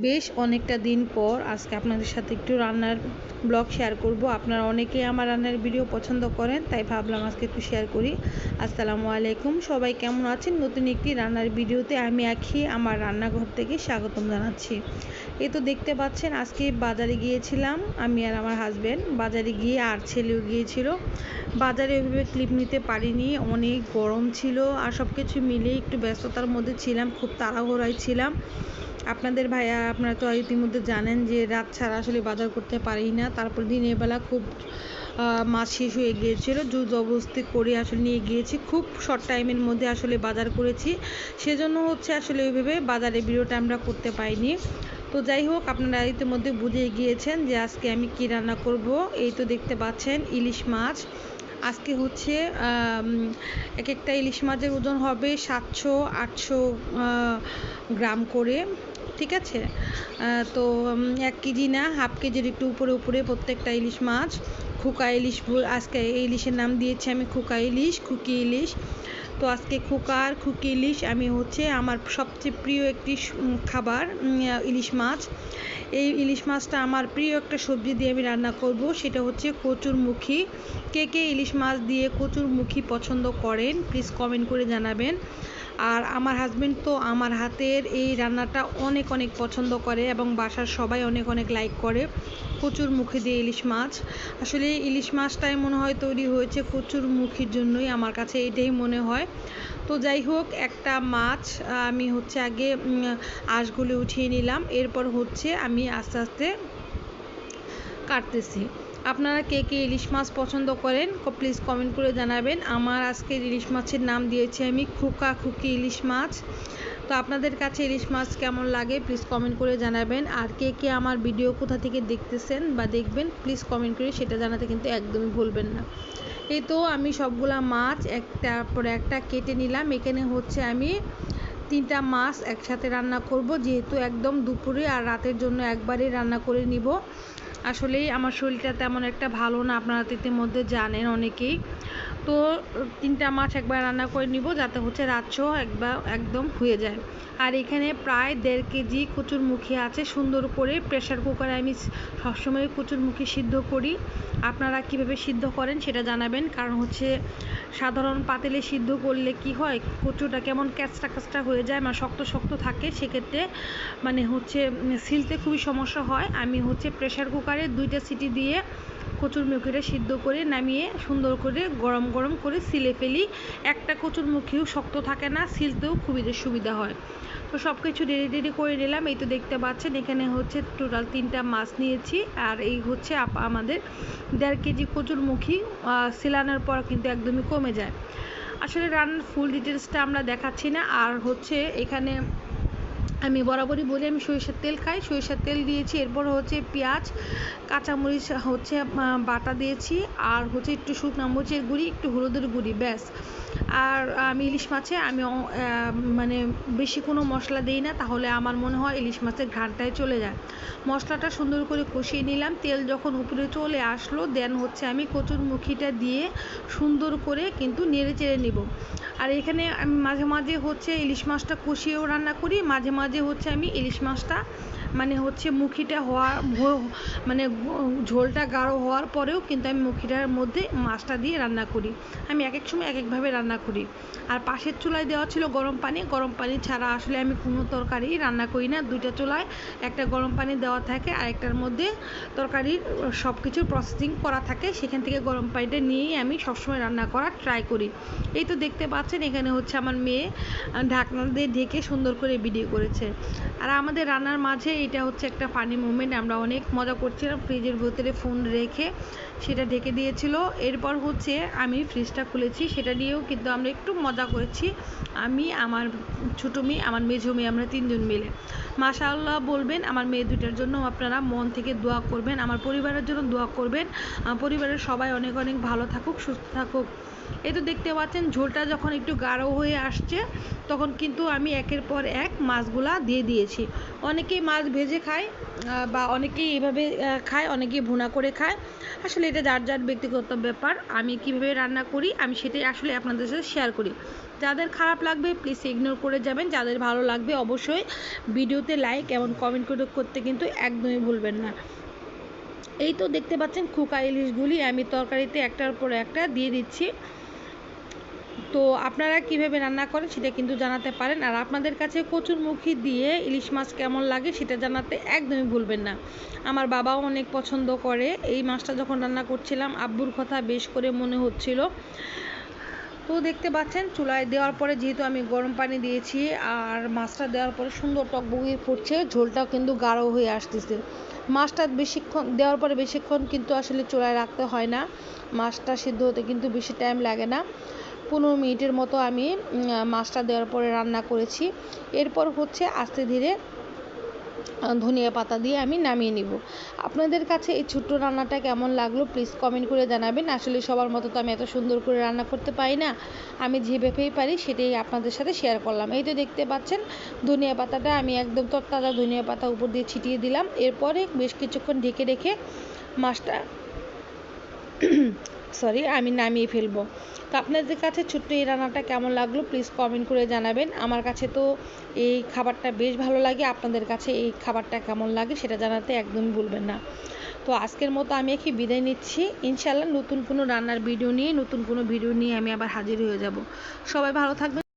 বেশ অনেকটা দিন পর আজকে আপনাদের সাথে একটু রান্নার ব্লগ শেয়ার করব। আপনারা অনেকেই আমার রান্নার ভিডিও পছন্দ করেন, তাই ভাবলাম আজকে একটু শেয়ার করি। আসসালামু আলাইকুম, সবাই কেমন আছেন? নতুন একটি রান্নার ভিডিওতে আমি আখি আমার রান্নাঘর থেকে স্বাগতম জানাচ্ছি। এই তো দেখতে পাচ্ছেন আজকে বাজারে গিয়েছিলাম আমি আর আমার হাজব্যান্ড। বাজারে গিয়ে আর ছেলেও গিয়েছিল। বাজারে ওইভাবে ক্লিপ নিতে পারিনি, অনেক গরম ছিল আর সব কিছু মিলিয়ে একটু ব্যস্ততার মধ্যে ছিলাম, খুব তাড়াহুড়ায় ছিলাম। আপনাদের ভাইয়া আপনারা তো ইতিমধ্যে জানেন যে রাত ছাড়া আসলে বাজার করতে পারি না। তারপর দিনের বেলা খুব মাছ শেষ হয়ে গিয়েছিলো, জোর জবরদস্তি করে আসলে নিয়ে গিয়েছি। খুব শর্ট টাইমের মধ্যে আসলে বাজার করেছি, সেজন্য হচ্ছে আসলে ওইভাবে বাজারে ভিডিওটা আমরা করতে পাইনি। তো যাই হোক, আপনারা ইতিমধ্যে বুঝে গিয়েছেন যে আজকে আমি কি রান্না করব। এই তো দেখতে পাচ্ছেন ইলিশ মাছ। আজকে হচ্ছে এক একটা ইলিশ মাছের ওজন হবে 700-800 গ্রাম করে, ঠিক আছে। তো 1 কেজি না, হাফ কেজির একটু উপরে উপরে প্রত্যেকটা ইলিশ মাছ। খোকা ইলিশ, আজকে এই ইলিশের নাম দিয়েছি আমি খোকা ইলিশ, খুকি ইলিশ। তো আজকে খোকা আর খুকি ইলিশ আমি হচ্ছে আমার সবচেয়ে প্রিয় একটি খাবার ইলিশ মাছ। এই ইলিশ মাছটা আমার প্রিয় একটা সবজি দিয়ে আমি রান্না করব, সেটা হচ্ছে কচুরমুখী। কে কে ইলিশ মাছ দিয়ে কচুরমুখী পছন্দ করেন প্লিজ কমেন্ট করে জানাবেন। আর আমার হাজব্যান্ড তো আমার হাতের এই রান্নাটা অনেক অনেক পছন্দ করে এবং বাসার সবাই অনেক অনেক লাইক করে। কচুরমুখী দিয়ে ইলিশ মাছ, আসলে ইলিশ মাছটাই মনে হয় তৈরি হয়েছে কচুরমুখীর জন্যই, আমার কাছে এটাই মনে হয়। তো যাই হোক, একটা মাছ আমি হচ্ছে আগে আঁশগুলো উঠিয়ে নিলাম, এরপর হচ্ছে আমি আস্তে আস্তে কাটতেছি। আপনারা কে কে ইলিশ মাছ পছন্দ করেন প্লিজ কমেন্ট করে জানাবেন। আমার আজকের ইলিশ মাছের নাম দিয়েছি আমি খোকা খুকি ইলিশ মাছ। তো আপনাদের কাছে ইলিশ মাছ কেমন লাগে প্লিজ কমেন্ট করে জানাবেন। আর কে কে আমার ভিডিও কোথা থেকে দেখতেছেন বা দেখবেন প্লিজ কমেন্ট করে সেটা জানাতে কিন্তু একদমই ভুলবেন না। এই তো আমি সবগুলা মাছ একটার পর একটা কেটে নিলাম। এখানে হচ্ছে আমি 3টা মাছ একসাথে রান্না করব, যেহেতু একদম দুপুরে আর রাতের জন্য একবারে রান্না করে নিব। আসলেই আমার শরীরটা তেমন একটা ভালো না, আপনারা ইতিমধ্যে জানেন অনেকেই। তো 3টা মাছ একবার রান্না করে নিব, যাতে হচ্ছে রাতসহ একদম হয়ে যায়। আর এখানে প্রায় 1.5 কেজি কচুরমুখী আছে। সুন্দর করে প্রেসার কুকারে আমি সবসময় কচুরমুখী সিদ্ধ করি। আপনারা কিভাবে সিদ্ধ করেন সেটা জানাবেন, কারণ হচ্ছে সাধারণ পাতিলে সিদ্ধ করলে কি হয়, কচুটা কেমন ক্যাচটা ক্যাচটা হয়ে যায়, মানে শক্ত শক্ত থাকে, সেক্ষেত্রে মানে হচ্ছে সিলতে খুবই সমস্যা হয়। আমি হচ্ছে প্রেসার কুকারে 2টা সিটি দিয়ে কচুরমুখীটা সিদ্ধ করে নামিয়ে সুন্দর করে গরম গরম করে সিলে ফেলি। একটা কচুরমুখীও শক্ত থাকে না, সিলতেও খুবই সুবিধা হয়। তো সব কিছু রেডি করে নিলাম। এই তো দেখতে পাচ্ছেন এখানে হচ্ছে টোটাল 3টা মাছ নিয়েছি, আর এই হচ্ছে আমাদের 1.5 কেজি কচুরমুখী। সিলানোর পর কিন্তু একদমই কমে যায়। আসলে রান্নার ফুল ডিটেলসটা আমরা দেখাচ্ছি না। আর হচ্ছে এখানে আমি বরাবরই বলি আমি সরিষার তেল খাই, সরিষার তেল দিয়েছি, এরপর হচ্ছে পেঁয়াজ কাঁচামরিচ হচ্ছে বাটা দিয়েছি, আর হচ্ছে একটু শুকনো মরিচের গুঁড়ি, একটু হলুদের গুঁড়ি, ব্যাস। আর আমি ইলিশ মাছে আমি মানে বেশি কোনো মশলা দিই না, তাহলে আমার মনে হয় ইলিশ মাছের ঘ্রাণটায় চলে যায়। মশলাটা সুন্দর করে কষিয়ে নিলাম, তেল যখন উপরে চলে আসলো দেন হচ্ছে আমি কচুরমুখীটা দিয়ে সুন্দর করে কিন্তু নেড়ে চেড়ে নিব। আর এখানে আমি মাঝে মাঝে হচ্ছে ইলিশ মাছটা কষিয়েও রান্না করি, মাঝে মাঝে হচ্ছে আমি ইলিশ মাছটা মানে হচ্ছে মুখিটা মানে ঝোলটা গাঢ় হওয়ার পরেও কিন্তু আমি মুখিটার মধ্যে মাছটা দিয়ে রান্না করি। আমি এক এক সময় এক একভাবে রান্না করি। আর পাশের চুলায় দেওয়া ছিল গরম পানি, গরম পানি ছাড়া আসলে আমি কোনো তরকারি রান্না করি না। 2টা চুলায় একটা গরম পানি দেওয়া থাকে, আরেকটার মধ্যে তরকারির সব কিছু প্রসেসিং করা থাকে, সেখান থেকে গরম পানিটা নিয়েই আমি সবসময় রান্না করার ট্রাই করি। এই তো দেখতে পাচ্ছেন এখানে হচ্ছে আমার মেয়ে ঢাকনা দিয়ে ঢেকে সুন্দর করে ভিডিও করেছে। আর আমাদের রান্নার মাঝে এটা হচ্ছে একটা ফানি মুমেন্ট, আমরা অনেক মজা করছিলাম। ফ্রিজের ভিতরে ফোন রেখে সেটা ঢেকে দিয়েছিল, এরপর হচ্ছে আমি ফ্রিজটা খুলেছি, সেটা নিয়েও কিন্তু আমরা একটু মজা করেছি। আমি, আমার ছোটো মেয়ে, আমার মেজো মেয়ে, আমরা 3জন মিলে। মাশাআল্লাহ বলবেন আমার মেয়ে 2টার জন্য, আপনারা মন থেকে দোয়া করবেন, আমার পরিবারের জন্য দোয়া করবেন। পরিবারের সবাই অনেক অনেক ভালো থাকুক, সুস্থ থাকুক। এই তো দেখতে পাচ্ছেন ঝোলটা যখন একটু গাঢ় হয়ে আসছে তখন কিন্তু আমি একের পর এক মাছগুলা দিয়ে দিয়েছি। অনেকেই মাছ ভেজে খায় বা অনেকেই এইভাবে খায়, অনেকেই ভুনা করে খায়। আসলে এটা যার যার ব্যক্তিগত ব্যাপার। আমি কীভাবে রান্না করি আমি সেটাই আসলে আপনাদের সাথে শেয়ার করি। যাদের খারাপ লাগবে প্লিজ ইগনোর করে যাবেন, যাদের ভালো লাগবে অবশ্যই ভিডিওতে লাইক এবং কমেন্ট করতে কিন্তু একদমই ভুলবেন না। এই তো দেখতে পাচ্ছেন খোকা ইলিশগুলি আমি তরকারিতে একটার পর একটা দিয়ে দিচ্ছি। তো আপনারা কীভাবে রান্না করেন সেটা কিন্তু জানাতে পারেন, আর আপনাদের কাছে কচুরমুখী দিয়ে ইলিশ মাছ কেমন লাগে সেটা জানাতে একদমই ভুলবেন না। আমার বাবাও অনেক পছন্দ করে। এই মাছটা যখন রান্না করছিলাম আব্বুর কথা বেশ করে মনে হচ্ছিল। তো দেখতে পাচ্ছেন চুলায় দেওয়ার পরে যেহেতু আমি গরম পানি দিয়েছি আর মাছটা দেওয়ার পরে সুন্দর টকবগিয়ে ফুটছে, ঝোলটাও কিন্তু গাঢ় হয়ে আসতেছে। মাছটা বেশিক্ষণ দেওয়ার পরে বেশিক্ষণ কিন্তু আসলে চুলায় রাখতে হয় না, মাছটা সিদ্ধ হতে কিন্তু বেশি টাইম লাগে না। 15 মিনিটের মতো আমি মাছটা দেওয়ার পরে রান্না করেছি। এরপর হচ্ছে আস্তে ধীরে ধনিয়া পাতা দিয়ে আমি নামিয়ে নিব। আপনাদের কাছে এই ছোট্ট রান্নাটা কেমন লাগলো প্লিজ কমেন্ট করে জানাবেন। আসলে সবার মতো তো আমি এত সুন্দর করে রান্না করতে পারি না, আমি যেভাবেই পারি সেটাই আপনাদের সাথে শেয়ার করলাম। এই তো দেখতে পাচ্ছেন ধনিয়া পাতাটা আমি একদম তরতাজা ধনিয়া পাতা উপর দিয়ে ছিটিয়ে দিলাম। এরপরে বেশ কিছুক্ষণ ঢেকে রেখে মাছটা আমি নামিয়ে ফেলবো। তো আপনাদের কাছে ছোট্ট এই রান্নাটা কেমন লাগলো প্লিজ কমেন্ট করে জানাবেন। আমার কাছে তো এই খাবারটা বেশ ভালো লাগে, আপনাদের কাছে এই খাবারটা কেমন লাগে সেটা জানাতে একদমই ভুলবেন না। তো আজকের মতো আমি কি বিদায় নিচ্ছি, ইনশাআল্লাহ নতুন কোনো রান্নার ভিডিও নিয়ে আমি আবার হাজির হয়ে যাব। সবাই ভালো থাকবেন।